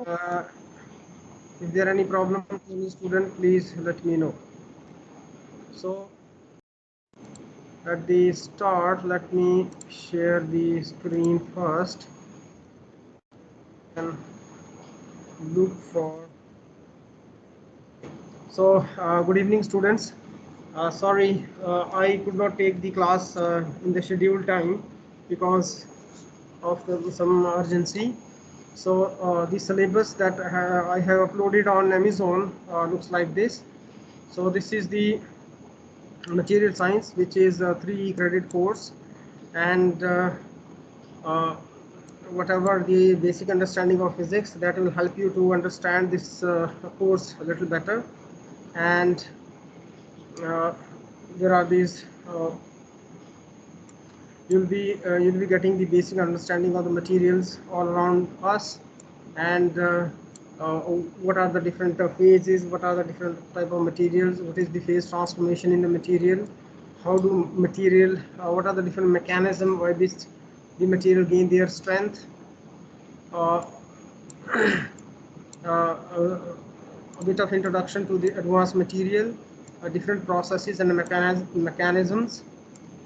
Uh, if there are any problem, any student, please let me know. So at the start, let me share the screen first and look for. So good evening, students. Sorry, I could not take the class in the scheduled time because of some urgency. So the syllabus that I have uploaded on Amazon looks like this. So this is the material science, which is a 3 credit course, and uh, whatever the basic understanding of physics, that will help you to understand this course a little better. And there are these you'll be getting the basic understanding of the materials all around us, and what are the different phases, what are the different type of materials, what is the phase transformation in the material, how do material what are the different mechanism by which the material gain their strength, uh, a bit of introduction to the advanced material, different processes and mechanisms,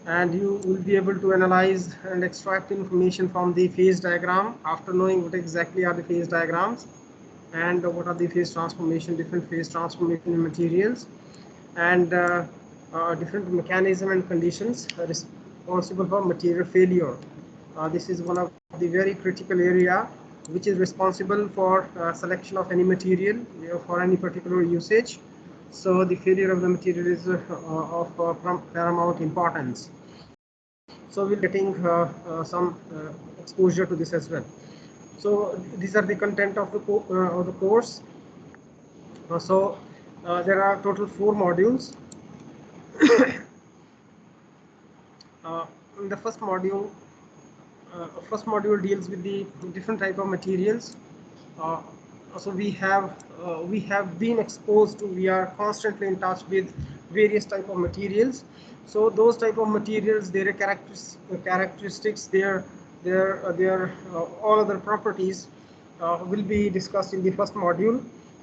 and you will be able to analyze and extract information from the phase diagram after knowing what exactly are the phase diagrams and what are the phase transformation, different phase transformation in materials, and different mechanism and conditions responsible for material failure. This is one of the very critical area which is responsible for selection of any material for any particular usage. So the failure of the material is of paramount importance. So we'll be getting some exposure to this as well. So these are the content of the course. There are total 4 modules. uh, in the first module deals with the different type of materials. uh, so we have been exposed to, we are constantly in touch with various type of materials. So those type of materials, their characteristics, their all other properties will be discussed in the first module,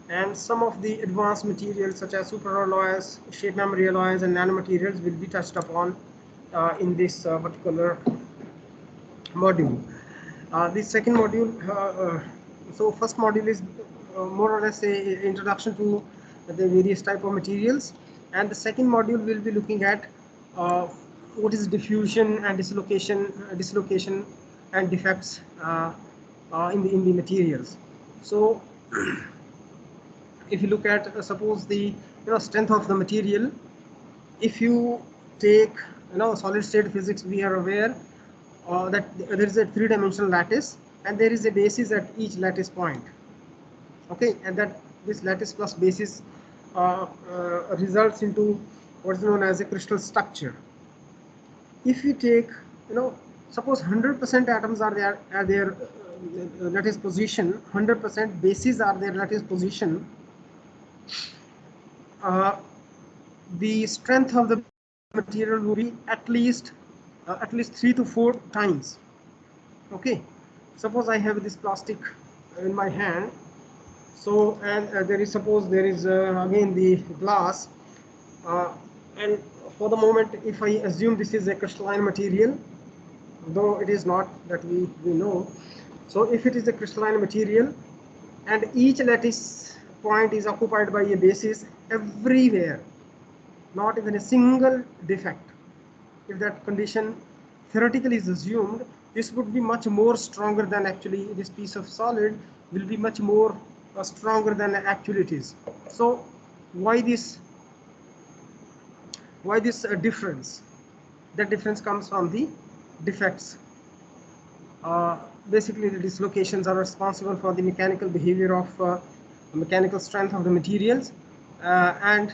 and some of the advanced materials such as superalloys, shape memory alloys, and nanomaterials will be touched upon in this particular module. The second module, so first module is more or less a introduction to the various type of materials, and the second module will be looking at what is diffusion and dislocation and defects in the materials. So if you look at suppose the strength of the material, if you take solid state physics, we are aware that there is a 3-dimensional lattice and there is a basis at each lattice point. Okay, and that this lattice plus basis results into what is known as a crystal structure. If you take, suppose 100% atoms are there at their lattice position, 100% bases are their lattice position, the strength of the material will be at least 3 to 4 times. Okay, suppose I have this plastic in my hand. So, and there is, suppose there is again the glass, and for the moment, if I assume this is a crystalline material, though it is not, that we know. So if it is a crystalline material and each lattice point is occupied by a basis everywhere, not even a single defect, if that condition theoretically is assumed, this would be much more stronger than actually this piece of solid will be much more stronger than actually it is. So why this difference? That difference comes from the defects. Basically, the dislocations are responsible for the mechanical behavior of mechanical strength of the materials, and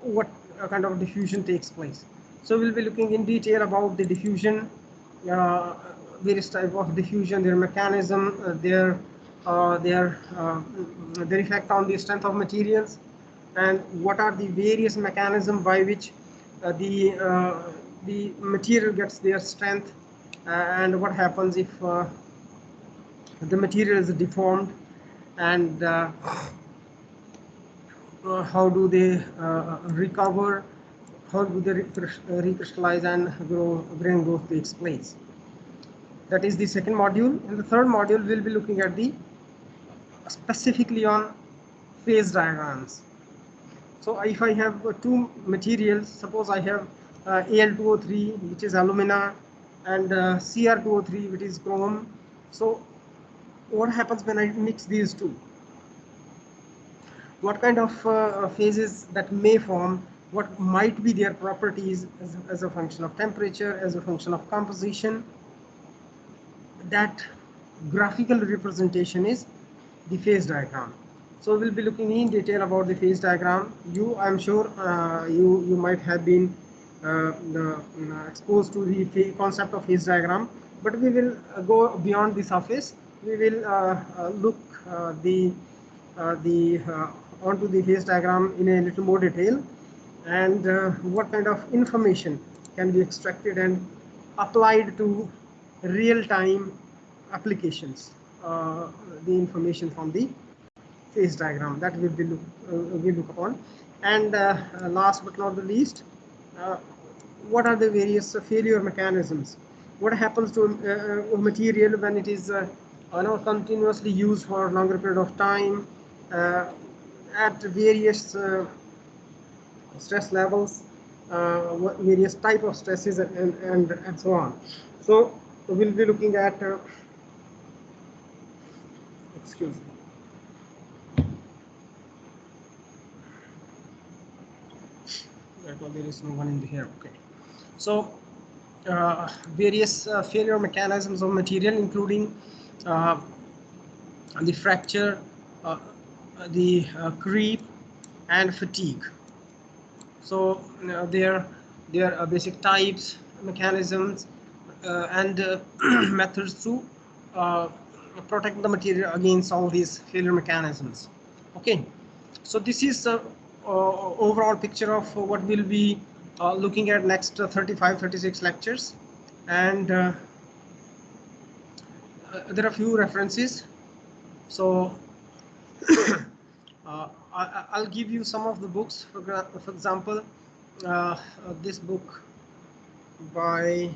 what kind of diffusion takes place. So we'll be looking in detail about the diffusion, various type of diffusion, their mechanism, their effect on the strength of materials, and what are the various mechanisms by which the material gets their strength, and what happens if the material is deformed, and how do they recover, how do they recrystallize and grain growth takes place. That is the second module. In the third module, we'll be looking at the specifically on phase diagrams. So if I have two materials, suppose I have Al2O3, which is alumina, and Cr2O3, which is chrome. So what happens when I mix these two? What kind of phases that may form, what might be their properties as a function of temperature, as a function of composition. That graphical representation is the phase diagram. So we'll be looking in detail about the phase diagram. I'm sure you might have been exposed to the concept of phase diagram, but we will go beyond the surface. We will look onto the phase diagram in a little more detail, and what kind of information can be extracted and applied to real-time applications. The information from the phase diagram that will be look upon. And last but not the least, what are the various failure mechanisms? What happens to a material when it is continuously used for a longer period of time at various stress levels, various type of stresses, and so on. So we'll be looking at excuse me. There is no one in here. Okay. So various failure mechanisms of material, including the fracture, the creep, and fatigue. So there are basic types, mechanisms, and methods to protect the material against all these failure mechanisms. Okay, so this is overall picture of what we'll be looking at next 35-36 lectures, and there are a few references. So I'll give you some of the books. For example, this book by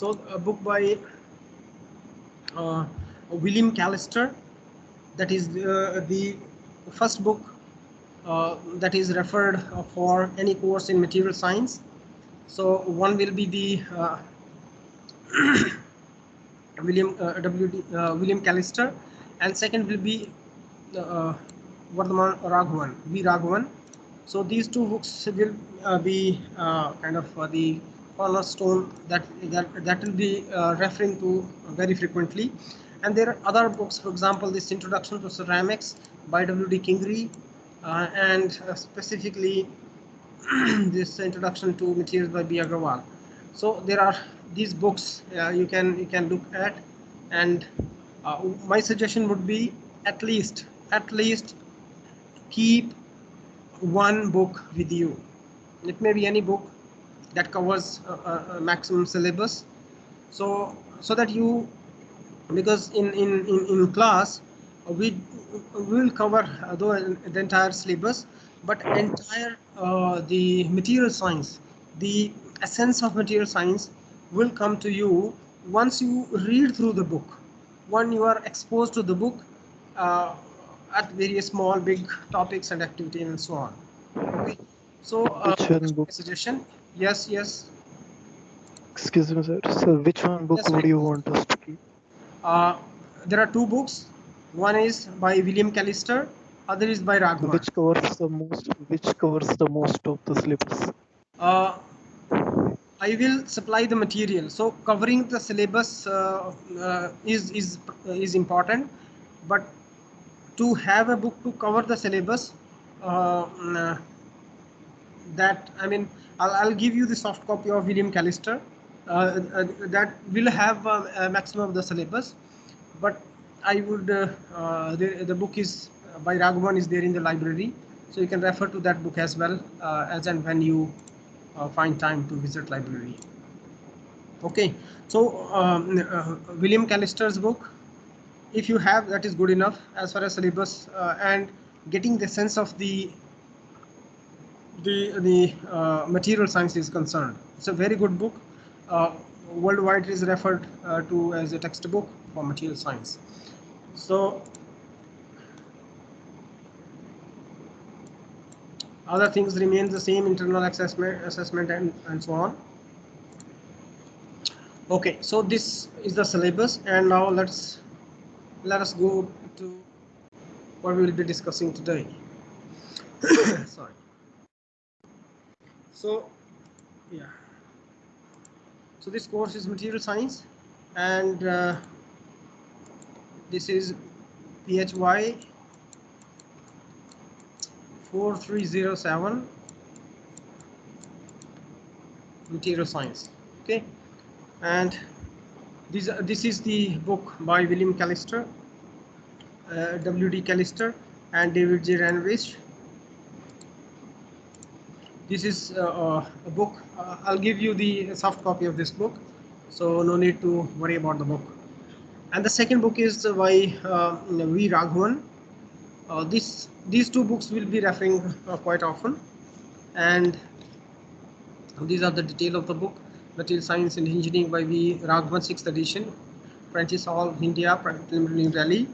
a book by William Callister. That is the first book that is referred for any course in material science. So one will be the William Callister, and second will be Vardhaman Raghavan, V. Raghavan. So these two books will be kind of the cornerstone that will be referring to very frequently. And there are other books, for example, this Introduction to Ceramics by W.D. Kingery, and specifically this Introduction to Materials by B. Agrawal. So there are these books you can look at, and my suggestion would be at least keep one book with you. It may be any book that covers a maximum syllabus, so that you, because in class we will cover the entire syllabus, but entire the material science, the essence of material science will come to you once you read through the book, when you are exposed to the book at various small, big topics and activities and so on. Okay. So which one book? Suggestion? Yes. Excuse me, sir. So which one book would you want us to keep? There are two books. One is by William Callister, other is by Raghavan. Which covers the most of the syllabus? I will supply the material. So covering the syllabus is important, but to have a book to cover the syllabus, that, I mean, I'll give you the soft copy of William Callister that will have a maximum of the syllabus, but I would the book is by Raghavan is there in the library, so you can refer to that book as well as and when you find time to visit library. Okay, so William Callister's book, if you have, that is good enough as far as syllabus and getting the sense of the material science is concerned. It's a very good book. Worldwide it is referred to as a textbook for material science. So other things remain the same, internal assessment and so on. Okay, so this is the syllabus, and now let us go to what we will be discussing today. Sorry. So yeah, so this course is material science, and this is PHY 4307 material science. Okay, and this is the book by William Callister, W.D. Callister and David J. Ranvich. This is a book. I'll give you the soft copy of this book, so no need to worry about the book. And the second book is by V. Raghavan. These two books will be referring quite often, and these are the detail of the book: Material Science and Engineering by V. Raghavan, 6th edition, Prentice Hall, India, New Delhi.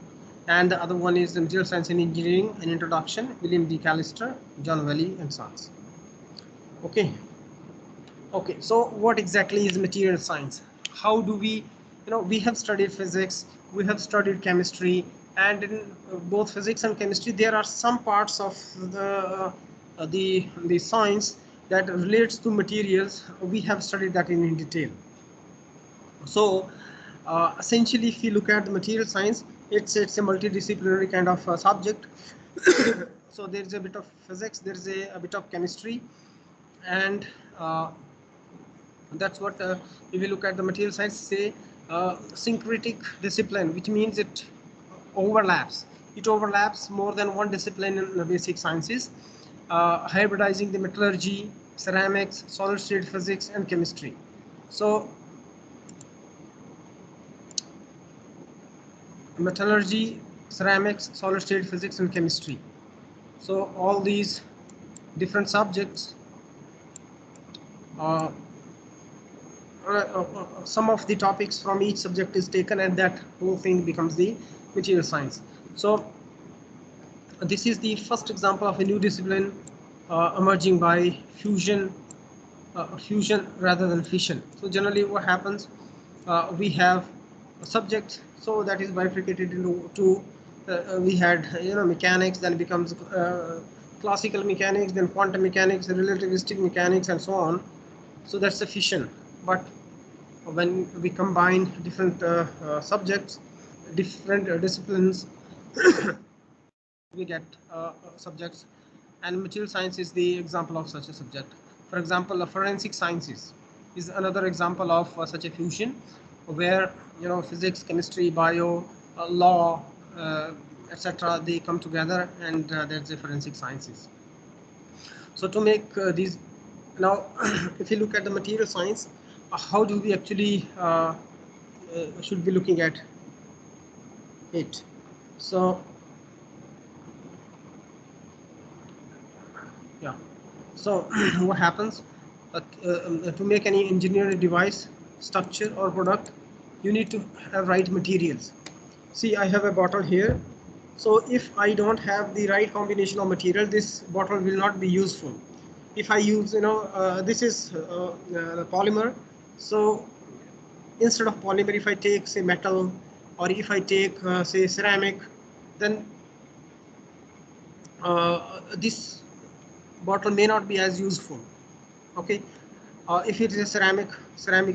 And the other one is the Material Science and Engineering, an Introduction, William D. Callister, John Valley and Sons. Okay. Okay, so what exactly is material science? How do we, we have studied physics, we have studied chemistry, and in both physics and chemistry, there are some parts of the science that relates to materials. We have studied that in detail. So essentially, if you look at the material science, it's a multidisciplinary kind of subject. So there's a bit of physics, there's a bit of chemistry, and that's what if you look at the material science, say syncretic discipline, which means it overlaps more than one discipline in the basic sciences, hybridizing the metallurgy, ceramics, solid state physics and chemistry. So metallurgy, ceramics, solid state physics and chemistry. So all these different subjects, some of the topics from each subject is taken, and that whole thing becomes the material science. So this is the first example of a new discipline emerging by fusion rather than fission. So generally what happens, we have a subject, so that is bifurcated into two. We had mechanics, then becomes classical mechanics, then quantum mechanics, relativistic mechanics and so on. So that's a fission. But when we combine different subjects, different disciplines, we get subjects, and material science is the example of such a subject. For example, forensic sciences is another example of such a fusion, where physics, chemistry, bio, law, etc., they come together, and there's the forensic sciences. So to make these, now if you look at the material science, how do we actually should be looking at it? So yeah, so what happens, to make any engineered device, structure or product, you need to have right materials. See, I have a bottle here. So if I don't have the right combination of material, this bottle will not be useful. If I use, this is polymer. So instead of polymer, if I take, say, metal, or if I take, say, ceramic, then this bottle may not be as useful. Okay, if it is a ceramic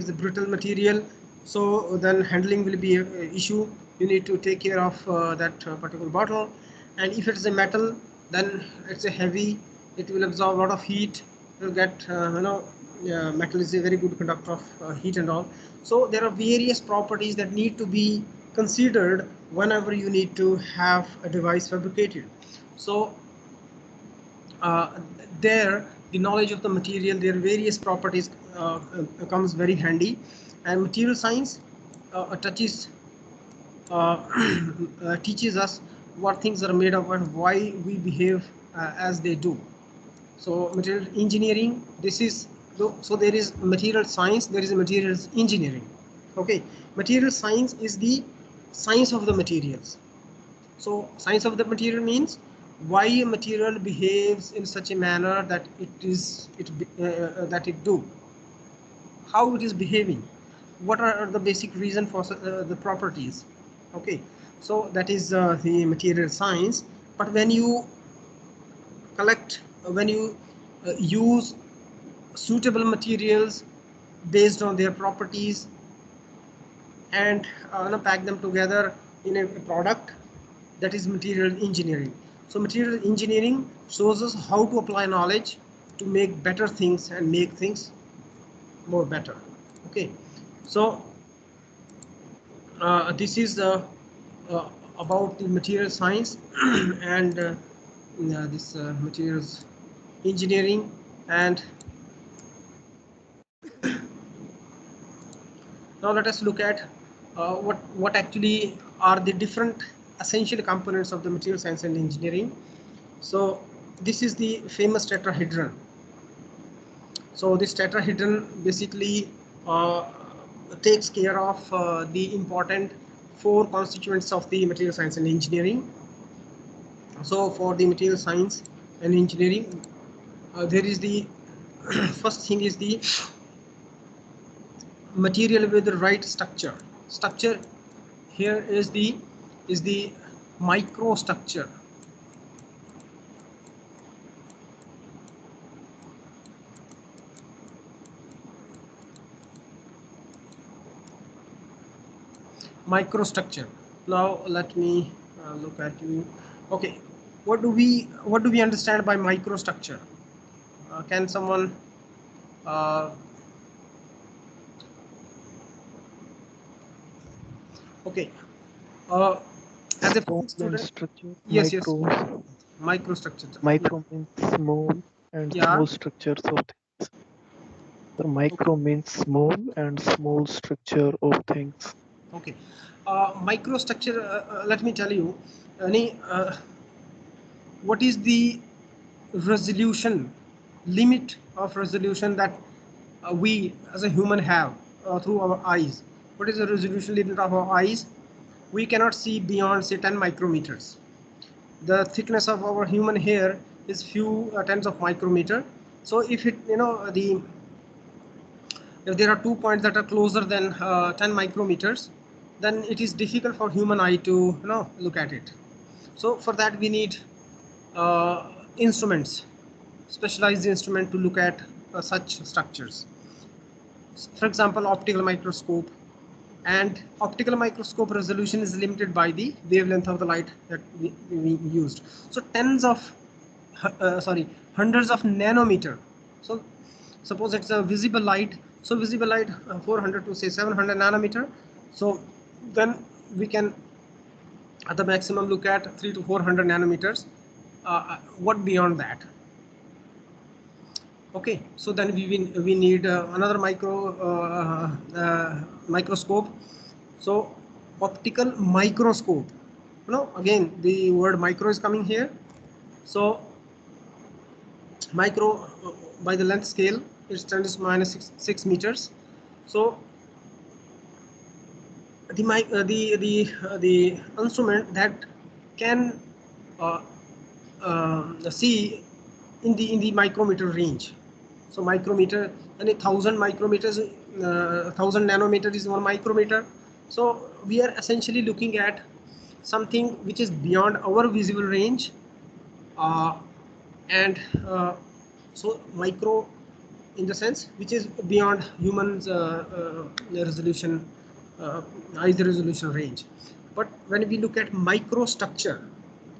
is a brittle material, so then handling will be an issue. You need to take care of that particular bottle. And if it is a metal, then it's a heavy, it will absorb a lot of heat. You'll get metal is a very good conductor of heat and all. So there are various properties that need to be considered whenever you need to have a device fabricated. So there, the knowledge of the material, their various properties comes very handy. And material science touches teaches us what things are made of and why we behave as they do. So material engineering, this is, so there is material science, there is materials engineering. Okay, material science is the science of the materials. So science of the material means why a material behaves in such a manner that that it do, how it is behaving, what are the basic reason for the properties. Okay, so that is the material science. But when you collect, when you use suitable materials based on their properties and pack them together in a product, that is material engineering. So material engineering shows us how to apply knowledge to make better things and make things more better. Okay, so this is about the material science and this materials engineering. And now let us look at what actually are the different essential components of the material science and engineering. So this is the famous tetrahedron. So this tetrahedron basically takes care of the important four constituents of the material science and engineering. So for the material science and engineering, there is the first thing is the material with the right structure. Structure here is the microstructure. Microstructure. Now let me look at you. Okay, what do we understand by microstructure? Can someone okay, as a Small physics and student? structure, Yes, yes, micro. microstructure. Yeah, Micro means small and yeah. small structures of things. The Okay, micro means small and small structure of things. okay. Microstructure, let me tell you, any what is the resolution, limit of resolution that we as a human have through our eyes? What is the resolution limit of our eyes? We cannot see beyond, say, 10 micrometers. The thickness of our human hair is few tens of micrometer. So if it, the if there are 2 points that are closer than 10 micrometers, then it is difficult for human eye to look at it. So for that we need instruments, specialized instrument to look at such structures. For example, optical microscope. And optical microscope resolution is limited by the wavelength of the light that we used. So tens of hundreds of nanometer. So suppose it's a visible light, so visible light 400 to say 700 nanometer. So then we can at the maximum look at 3 to 400 nanometers. What beyond that? Okay, so then we need another microscope. So optical microscope, again the word micro is coming here. So micro, by the length scale, it's 10 to minus 6 meters. So the instrument that can see in the micrometer range. So micrometer, and 1,000 micrometers, 1,000 nanometer is 1 micrometer. So we are essentially looking at something which is beyond our visible range, uh, and so micro in the sense which is beyond humans resolution, eyes resolution range. But when we look at microstructure,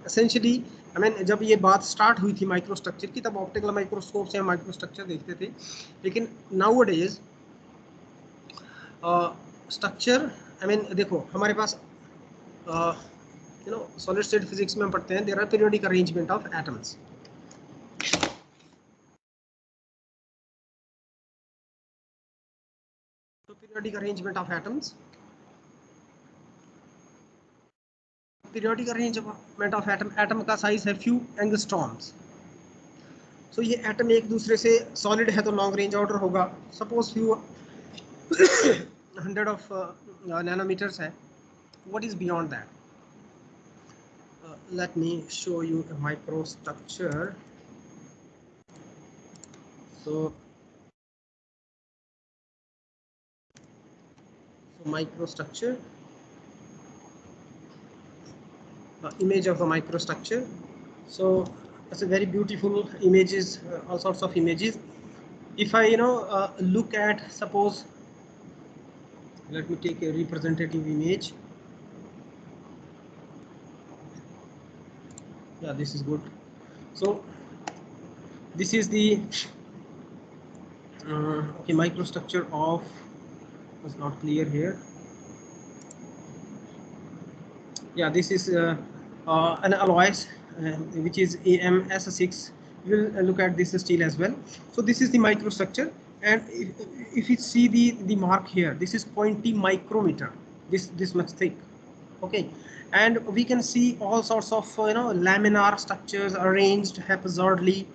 essentially, I mean, जब ये बात start हुई थी microstructure की, तब optical microscope से हम microstructure देखते थे. लेकिन नाउअडेज स्ट्रक्चर, आई मीन देखो हमारे पास सॉलिड स्टेट फिजिक्स में हम पढ़ते हैं there are periodic arrangement of atoms. तो periodic arrangement of atoms. Periodic arrangement of atom का size है few angstroms. So ये atom एक दूसरे से solid है तो long range order होगा. Suppose few 100 of nanometers है. What is beyond that? Let me show you a microstructure. So microstructure, image of the microstructure. So it's a very beautiful images, all sorts of images. If I look at, suppose, let me take a representative image. Yeah, this is good. So this is the okay, microstructure of, was not clear here. Yeah, this is an alloys which is AMS6. We'll look at this steel as well. So this is the microstructure, and if you see the mark here, this is 20 micrometer, this much thick. Okay, and we can see all sorts of laminar structures arranged haphazardly,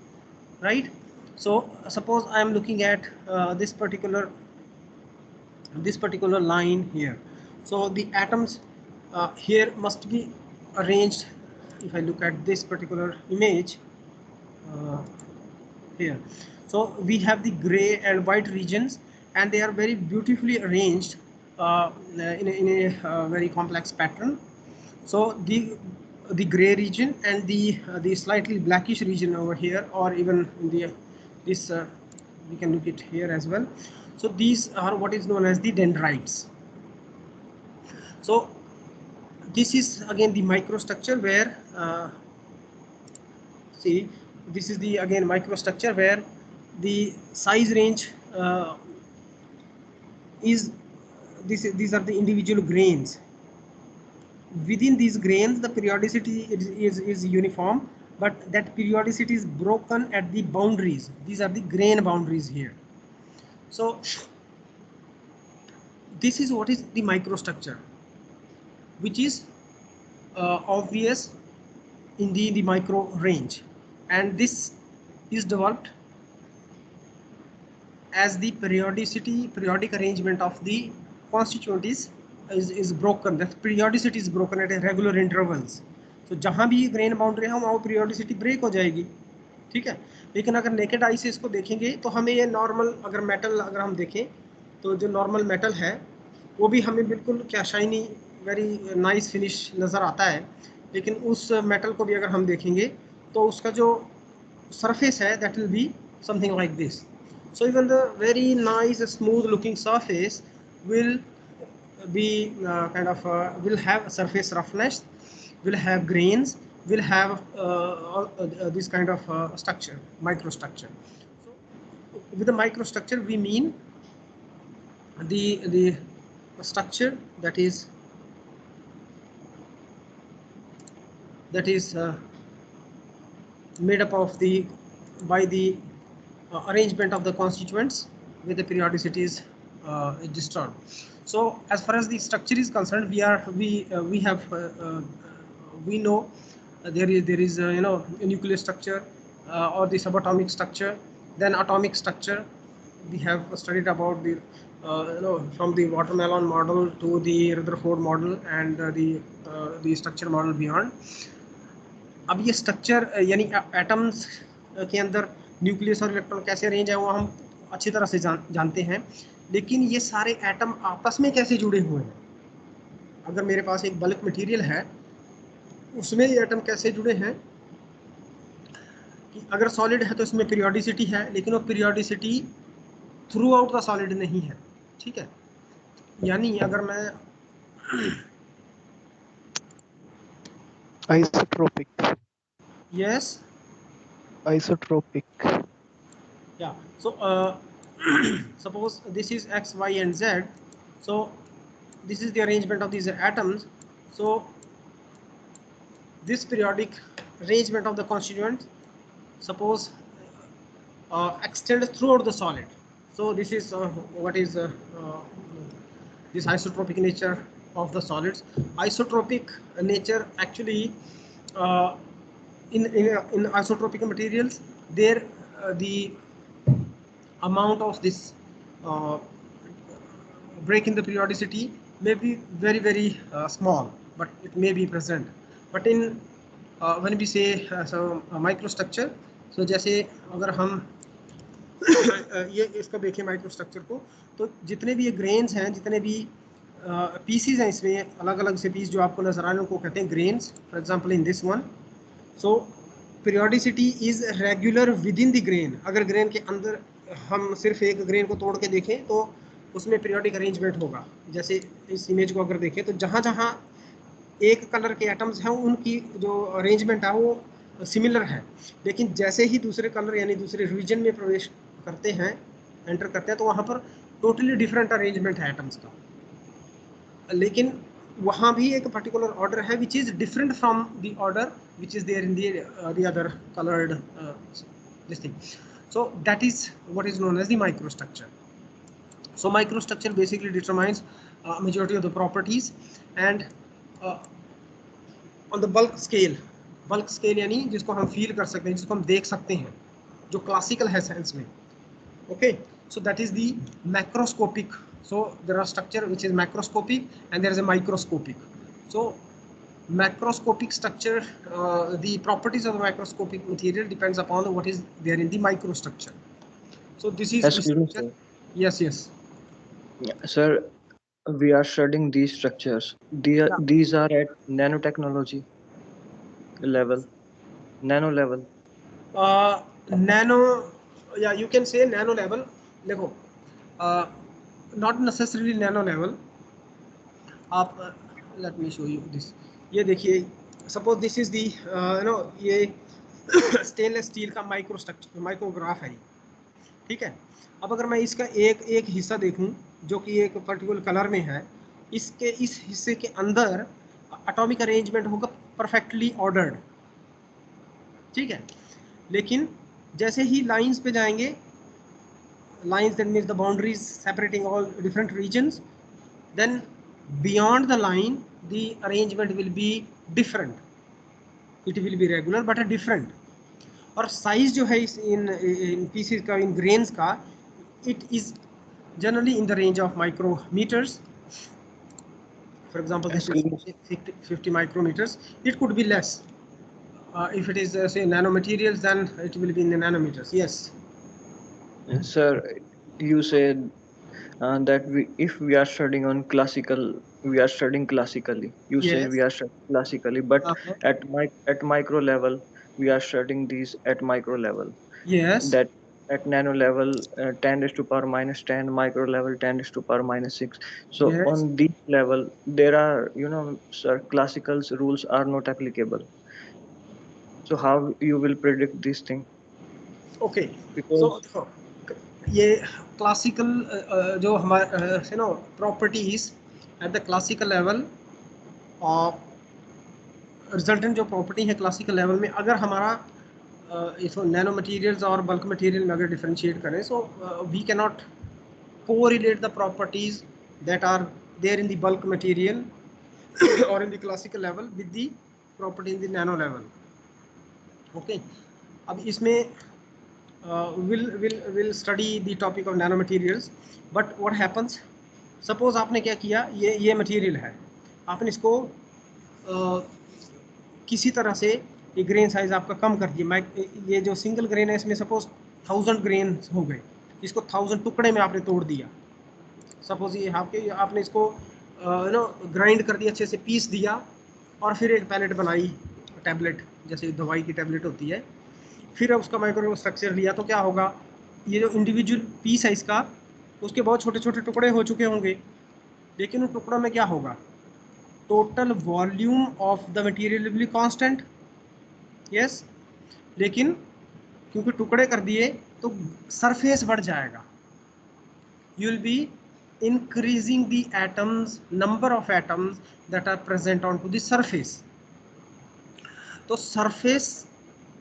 right? So suppose I am looking at this particular line here. So the atoms here must be arranged. If I look at this particular image here, so we have the gray and white regions, and they are very beautifully arranged in a very complex pattern. So the gray region and the slightly blackish region over here, or even in this we can look it here as well. So these are what is known as the dendrites. So this is again the microstructure where see, this is the again microstructure where the size range is these are the individual grains. Within these grains, the periodicity is uniform, but that periodicity is broken at the boundaries. These are the grain boundaries here. So this is what is the microstructure, which is obvious in the micro range, and this is developed as the periodic arrangement of the constituent is broken. That periodicity is broken at regular intervals. So जहाँ भी grain boundary है वहाँ periodicity break हो जाएगी, ठीक है. लेकिन अगर naked eye से इसको देखेंगे तो हमें ये normal, अगर metal अगर हम देखें तो जो normal metal है वो भी हमें बिल्कुल क्या shiny, very nice finish नज़र आता है. लेकिन उस metal को भी अगर हम देखेंगे तो उसका जो surface है that will be something like this. So even the very nice smooth looking surface will be will have surface roughness, will have grains, will have this kind of structure, microstructure. So with the microstructure we mean the structure that is made up of by the arrangement of the constituents with the periodicities disturbed. So as far as the structure is concerned, we know there is a nuclear structure or the subatomic structure, then atomic structure. We have studied about the from the watermelon model to the Rutherford model and the structure model beyond. अब ये structure यानी atoms के अंदर nucleus और electron कैसे arrange है वो हम अच्छी तरह से जानते हैं, लेकिन ये सारे एटम आपस में कैसे जुड़े हुए हैं. अगर मेरे पास एक बल्क मटेरियल है उसमें ये एटम कैसे जुड़े हैं कि अगर सॉलिड है तो इसमें पीरियोडिसिटी है, लेकिन वो periodicity through out the solid नहीं है, ठीक है. यानी अगर मैं isotropic. Yes. Isotropic. Yeah. So suppose this is X, Y, and Z. So this is the arrangement of these atoms. So this periodic arrangement of the constituents, suppose extend throughout the solid. So this is what is this isotropic nature of the solids. Isotropic nature actually in isotropic materials, there the amount of this uh, break in the periodicity may be very small, but it may be present. But in when we say microstructure, so जैसे अगर हम ये इसका देखें microstructure को, तो जितने भी ये ग्रेन्स हैं, जितने भी पीसीज हैं, इसमें अलग अलग से पीस जो आपको नजर आ रहे हैं उनको कहते हैं grains. For example in this one, so periodicity is regular with in the grain. अगर ग्रेन के अंदर हम सिर्फ एक ग्रेन को तोड़ के देखें तो उसमें पीरियोडिक अरेंजमेंट होगा. जैसे इस इमेज को अगर देखें तो जहाँ जहाँ एक कलर के एटम्स हैं उनकी जो अरेंजमेंट है वो सिमिलर है, लेकिन जैसे ही दूसरे कलर यानी दूसरे रीजन में प्रवेश करते हैं, एंटर करते हैं, तो वहाँ पर टोटली डिफरेंट अरेंजमेंट है एटम्स का. लेकिन वहाँ भी एक पर्टिकुलर ऑर्डर है which is different from the order which is there in the other coloured this thing. So that is what is known as the microstructure. So microstructure basically determines majority of the properties. And on the bulk scale यानी जिसको हम feel कर सकते हैं, जिसको हम देख सकते हैं, जो क्लासिकल है साइंस में. Okay, so that is the macroscopic. So there are structure which is macroscopic and there is a microscopic. So macroscopic structure, the properties of the macroscopic material depends upon what is there in the microstructure. So this is Excuse me, sir. Yes. Sir, we are studying these structures. These are at nanotechnology level, nano level. Nano, yeah, you can say nano level. देखो, not necessarily nano level. आप let me show you this. ये देखिए, suppose this is the ये stainless steel का micrograph है, ठीक है. अब अगर मैं इसका एक हिस्सा देखूं जो कि एक पर्टिकुलर कलर में है, इसके इस हिस्से के अंदर एटॉमिक अरेंजमेंट होगा परफेक्टली ऑर्डर्ड, ठीक है. लेकिन जैसे ही लाइंस पे जाएंगे, lines that means the boundaries separating all different regions, then beyond the line the arrangement will be different. It will be regular but a different. और साइज जो है इस इन पीसेस का, इन ग्रेन्स का, it is generally in the range of micrometers. For example, this is 50 micrometers. It could be less. If it is say nanomaterials, then it will be in the nanometers. Yes. Sir, you said that if we are studying on classical, we are studying classically. You say we are studying classically, but at micro level, we are studying these at micro level. Yes. That at nano level, 10 raised to power minus 10, micro level 10 raised to power minus 6. So on this level, there are, sir, classical's rules are not applicable. So how you will predict this thing? Okay. Because so ये classical जो हमारे properties at the classical level, resultant जो property है classical level में, अगर हमारा इसको nano materials और बल्क मटेरियल में अगर डिफरेंशिएट करें, so we can not correlate the properties that are there in the bulk material और in the classical level with the property in the nano level. Okay, अब इसमें will study the topic of nanomaterials. But what happens, suppose आपने क्या किया, ये material है, आपने इसको किसी तरह से ये ग्रेन साइज आपका कम कर दिया. ये जो सिंगल ग्रेन है इसमें सपोज 1000 ग्रेन हो गए, इसको 1000 टुकड़े में आपने तोड़ दिया. सपोज ये आपने इसको ग्राइंड कर दिया, अच्छे से पीस दिया, और फिर एक पैलेट बनाई, टैबलेट जैसे दवाई की टैबलेट होती है, फिर उसका माइक्रो स्ट्रक्चर लिया, तो क्या होगा, ये जो इंडिविजुअल पीस है इसका, उसके बहुत छोटे छोटे टुकड़े हो चुके होंगे, लेकिन उन टुकड़ों में क्या होगा, total volume of the material will be constant. Yes, लेकिन क्योंकि टुकड़े कर दिए तो सरफेस बढ़ जाएगा. You will be increasing the atoms, number of atoms that are present on to the surface. तो सरफेस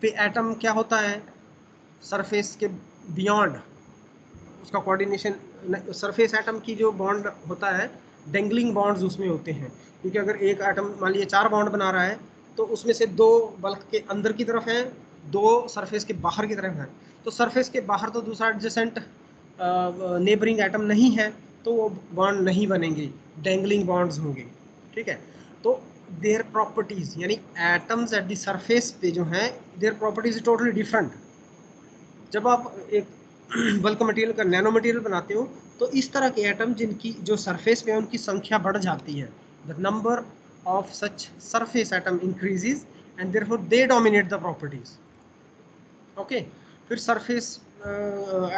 पे एटम क्या होता है, सरफेस के बियॉन्ड उसका कोऑर्डिनेशन, सरफेस एटम की जो बॉन्ड होता है डेंगलिंग बॉन्ड्स उसमें होते हैं, क्योंकि अगर एक एटम मान लीजिए 4 बॉन्ड बना रहा है तो उसमें से 2 बल्क के अंदर की तरफ हैं, 2 सरफेस के बाहर की तरफ हैं। तो सरफेस के बाहर तो दूसरा एडजेसेंट नेबरिंग एटम नहीं है, तो वो बॉन्ड नहीं बनेंगे, डेंगलिंग बॉन्ड्स होंगे। ठीक है, तो देयर प्रॉपर्टीज यानी एटम्स एट द सरफेस पे जो हैं देयर प्रॉपर्टीज टोटली डिफरेंट। जब आप एक बल्क मटेरियल का नैनो मटेरियल बनाते हो तो इस तरह के एटम जिनकी जो सरफेस पे है उनकी संख्या बढ़ जाती है, the number of such surface atom increases and therefore they dominate the properties. Okay, फिर सरफेस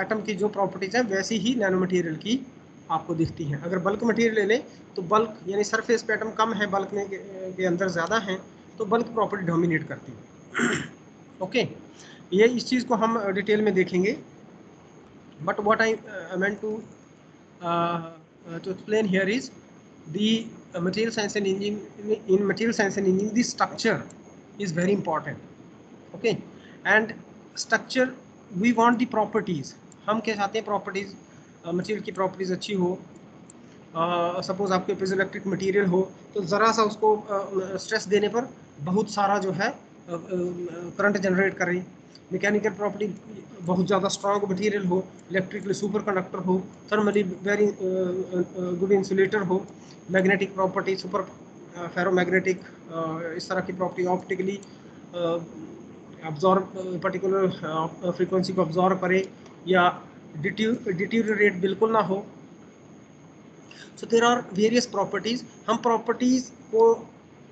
एटम की जो प्रॉपर्टीज है वैसी ही नैनो मटेरियल की आपको दिखती हैं। अगर बल्क मटेरियल ले लें तो बल्क यानी सरफेस पे एटम कम है, बल्क में के अंदर ज़्यादा हैं, तो बल्क प्रॉपर्टी डोमिनेट करती है। ओके, ये इस चीज़ को हम डिटेल में देखेंगे, but what I meant to explain here is the material science and engineering. In material science and engineering, the structure is very important. Okay, and structure we want the properties. हम क्या चाहते हैं, properties material की properties अच्छी हो। Suppose आपके पास electric material हो तो ज़रा सा उसको स्ट्रेस देने पर बहुत सारा जो है करंट जनरेट करे। मैकेनिकल प्रॉपर्टी बहुत ज़्यादा स्ट्रॉन्ग मटेरियल हो, इलेक्ट्रिकली सुपर कंडक्टर हो, थर्मली वेरी गुड इंसुलेटर हो। मैग्नेटिक प्रॉपर्टी सुपर फेरोमैग्नेटिक, इस तरह की property optically absorb particular frequency को अब्जॉर्ब करे या डिटीरियोरेट बिल्कुल ना हो। So there are various properties. हम प्रॉपर्टीज को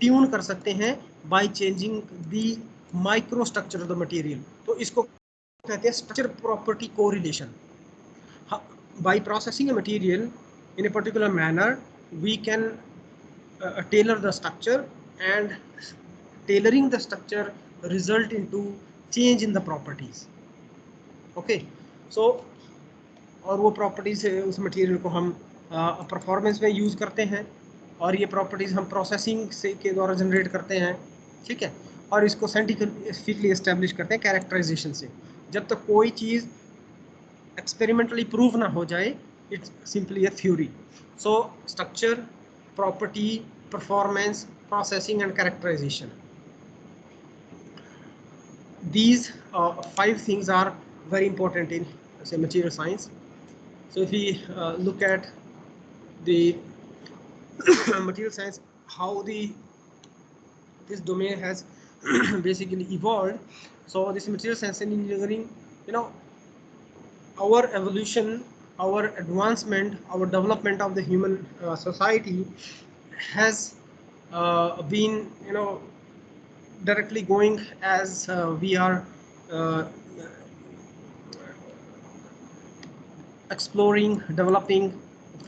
ट्यून कर सकते हैं by changing the micro structure of the material. तो इसको कहते हैं structure property correlation. Bye processing a material in a particular manner we can tailor the structure, and tailoring the structure result into change in the properties. Okay, so और वो properties उस material को हम performance में use करते हैं, और ये प्रॉपर्टीज़ हम प्रोसेसिंग से के द्वारा जनरेट करते हैं। ठीक है, और इसको साइंटिफिकली एस्टेब्लिश करते हैं कैरेक्टराइजेशन से। जब तक कोई चीज़ एक्सपेरिमेंटली प्रूव ना हो जाए, it's simply a theory. So structure, property, performance, processing and characterization. These 5 things are very important in say material science. So if we look at the material science, how this domain has basically evolved. So this material science and engineering, you know, our evolution, our advancement, our development of the human society has been, you know, directly going as we are exploring, developing,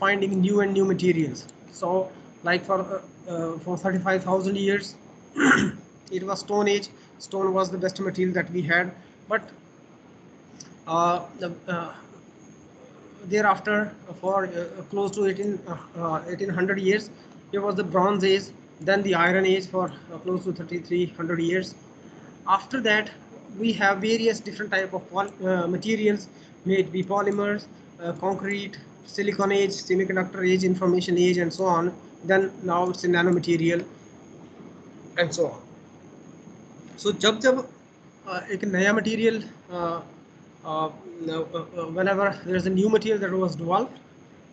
finding new and new materials. So like for 35,000 years it was Stone Age. Stone was the best material that we had, but thereafter for close to 1800 years there was the Bronze Age, then the Iron Age for close to 3300 years. After that we have various different type of materials, may it be polymers, concrete, silicon age, semiconductor age, information age and so on. Then now it's a nanomaterial and so on. So जब एक नया material whenever there is a new material that was developed,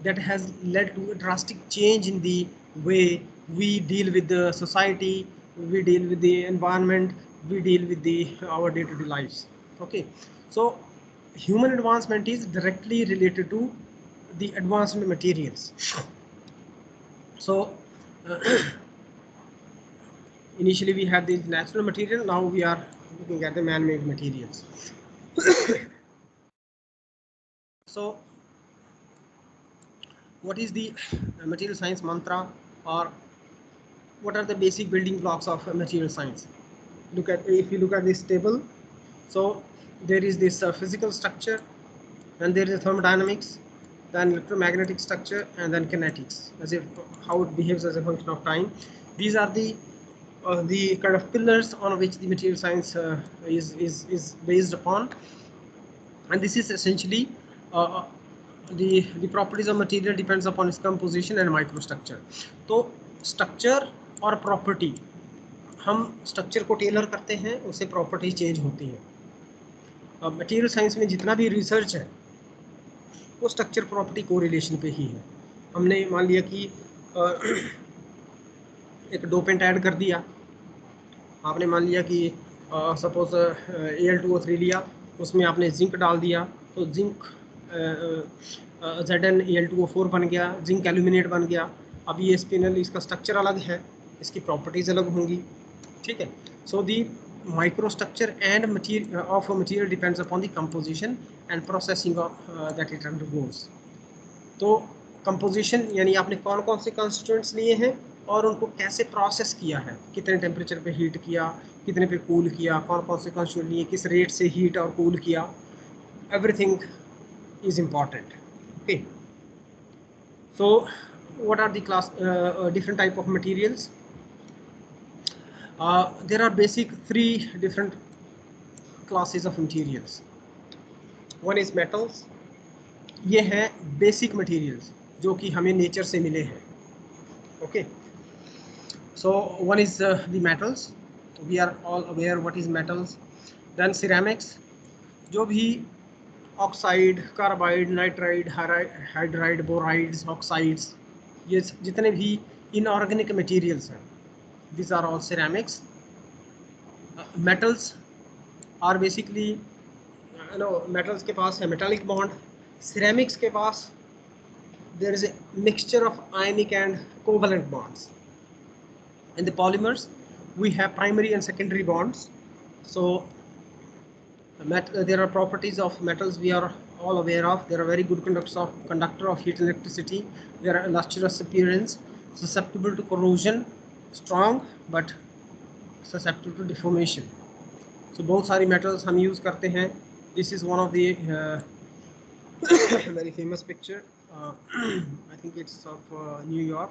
that has led to a drastic change in the way we deal with the society, we deal with the environment, we deal with our day-to-day lives. Okay, so human advancement is directly related to the advancement materials. So initially we had the natural material, now we are looking at the man-made materials. So what is the material science mantra, or what are the basic building blocks of material science? If you look at this table, so there is this physical structure, and there is thermodynamics, then electromagnetic structure, and then kinetics, as if how it behaves as a function of time. These are the kind of pillars on which the material science is based upon, and this is essentially the properties of material depends upon its composition and microstructure. तो structure और property, हम structure को Taylor करते हैं, उससे property change होती है. अब मटेरियल साइंस में जितना भी रिसर्च है वो स्ट्रक्चर प्रॉपर्टी कोरिलेशन पे ही है. हमने मान लिया कि एक डोपेंट ऐड कर दिया, आपने मान लिया कि सपोज Al2O3 लिया, उसमें आपने जिंक डाल दिया, तो जिंक ZnAl2O4 बन गया, जिंक एल्यूमिनेट बन गया. अब ये स्पिनल, इसका स्ट्रक्चर अलग है, इसकी प्रॉपर्टीज अलग होंगी. ठीक है. सो दी microstructure and material of a material depends upon the composition and processing of that it undergoes. तो कंपोजिशन यानी आपने कौन कौन से कंस्टिट्यूएंट्स लिए हैं और उनको कैसे प्रोसेस किया है, कितने टेम्परेचर पे हीट किया, कितने पे कूल किया, कौन कौन से कंस्टिट्यूएंट लिए, किस रेट से हीट और कूल किया, everything is important. Okay. So what are the class different type of materials? there are basic 3 different classes of materials. One is metals. ये हैं basic materials जो कि हमें नेचर से मिले हैं. Okay. So one is the metals. We are all aware what is metals. Then ceramics, जो भी oxide, carbide, nitride, hydride, borides, oxides, ये जितने भी इनऑर्गेनिक मटेरियल्स हैं, these are all ceramics. Metals are basically, metals के पास है metallic bond. Ceramics के पास there is a mixture of ionic and covalent bonds. In the polymers we have primary and secondary bonds. So there are properties of metals we are all aware of. They are very good conductor of heat and electricity. They are lustrous appearance, susceptible to corrosion, strong but susceptible to deformation. So बहुत सारी metals हम use करते हैं. This is one of the very famous picture. I think it's of New York,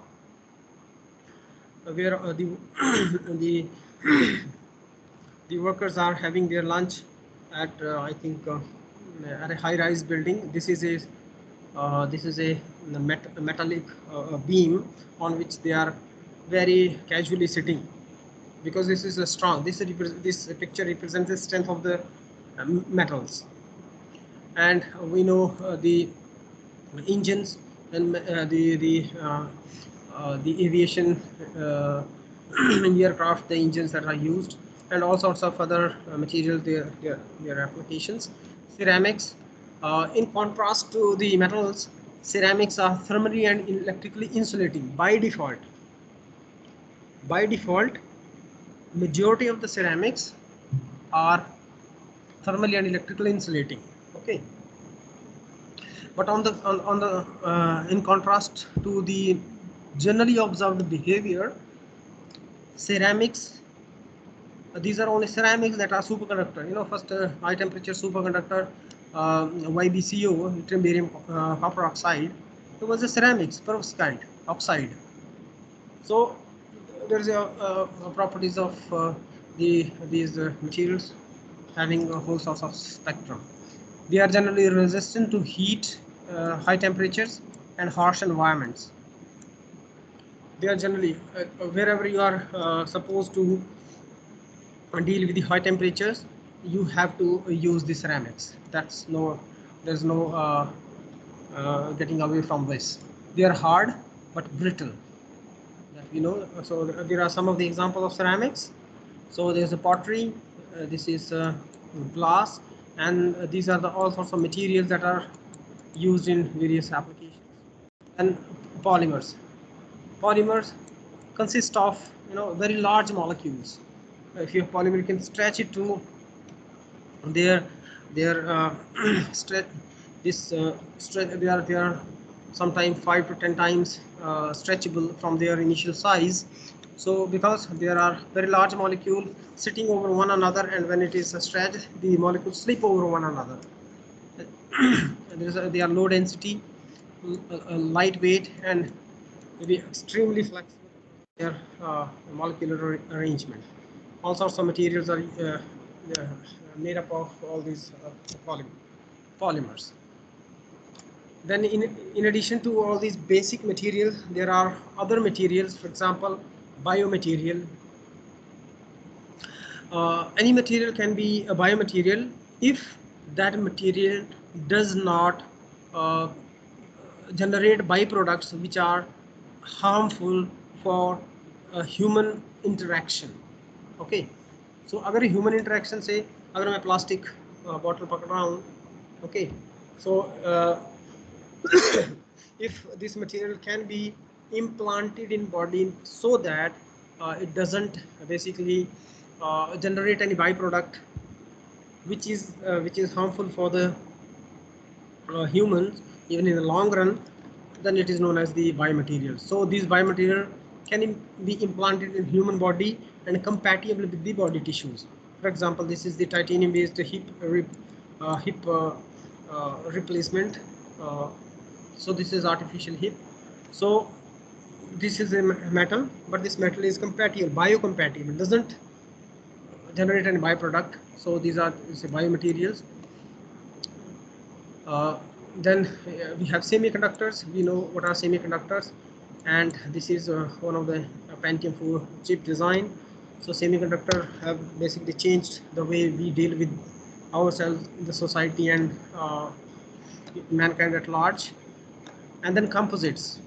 where the the workers are having their lunch at I think at a high-rise building. This is a metallic beam on which they are very casually sitting, because this is a strong. This picture represents the strength of the metals, and we know the engines and the aviation aircraft, the engines that are used, and all sorts of other materials, their applications. Ceramics, in contrast to the metals, ceramics are thermally and electrically insulating by default. By default, majority of the ceramics are thermally and electrically insulating. Okay. But in contrast to the generally observed behavior, ceramics, these are only ceramics that are superconductor. First high temperature superconductor, YbCO, yttrium barium copper oxide, it was a ceramics perovskite oxide. So there is a properties of these materials having a whole source of spectrum. They are generally resistant to heat, high temperatures, and harsh environments. They are generally wherever you are supposed to deal with the high temperatures, you have to use the ceramics. There's no getting away from this. They are hard but brittle. So there are some of the examples of ceramics. So there's a pottery. This is glass, and these are all sorts of materials that are used in various applications. And polymers. Polymers consist of very large molecules. If you have polymer, you can stretch it to their stretch. They are sometimes 5 to 10 times stretchable from their initial size. So because there are very large molecules sitting over one another, and when it is stretched, the molecules slip over one another. They are low density, lightweight, and maybe extremely flexible in their molecular arrangement. All sorts of materials are made up of all these polymers. Then in addition to all these basic materials, there are other materials, for example, biomaterial. Any material can be a biomaterial if that material does not uh, generate byproducts which are harmful for human interaction. Okay, so अगर human interaction से अगर मैं plastic bottle पकड़ रहा हूँ, okay, so if this material can be implanted in body so that it doesn't basically generate any byproduct which is harmful for the humans even in the long run, then it is known as the biomaterial. So these biomaterial can be implanted in human body and compatible with the body tissues. For example, this is the titanium based hip replacement. So this is artificial hip. So this is a metal, but this metal is compatible, biocompatible, doesn't generate any byproduct. So these are biomaterials. Then we have semiconductors. We know what are semiconductors, and this is one of the Pentium 4 chip design. So semiconductor have basically changed the way we deal with ourselves in the society and mankind at large. And then composites.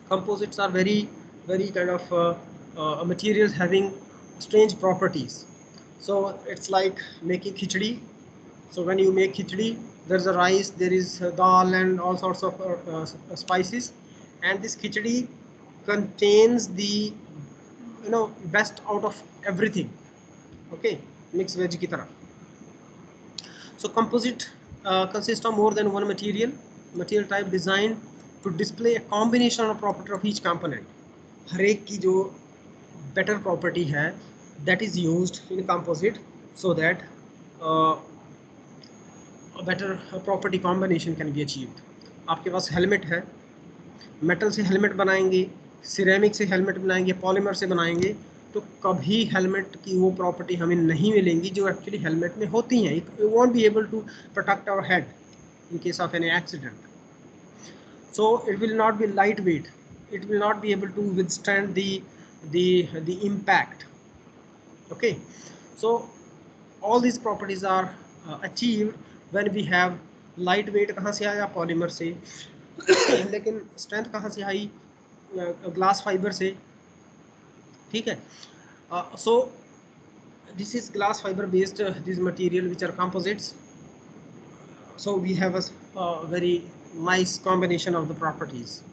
Composites are very kind of materials having strange properties. So it's like making khichdi. So when you make khichdi, there's a rice, there is dal and all sorts of spices, and this khichdi contains the best out of everything. Okay, mixed veg ki tarah. So composite consists of more than one material type designed to display a combination of property of each component. हर एक की जो better property है that is used in composite so that a better property combination can be achieved. आपके पास helmet है, metal से helmet बनाएंगे, ceramic से helmet बनाएंगे, पॉलीमर से बनाएंगे, तो कभी हेलमेट की वो प्रॉपर्टी हमें नहीं मिलेंगी जो एक्चुअली हेलमेट में होती हैं. You won't be able to protect our head in case of any accident. So it will not be lightweight, it will not be able to withstand the impact. Okay, so all these properties are achieved when we have lightweight. कहाँ से आया? Polymer से. लेकिन strength कहाँ से आई? Glass fibre से. ठीक है. So this is glass fiber based this material which are composites. So we have a very nice combination of the properties.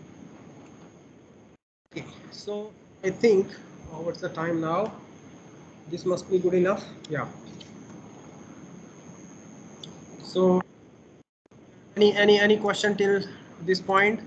Okay, so I think what's the time now? This must be good enough. Yeah. So any question till this point?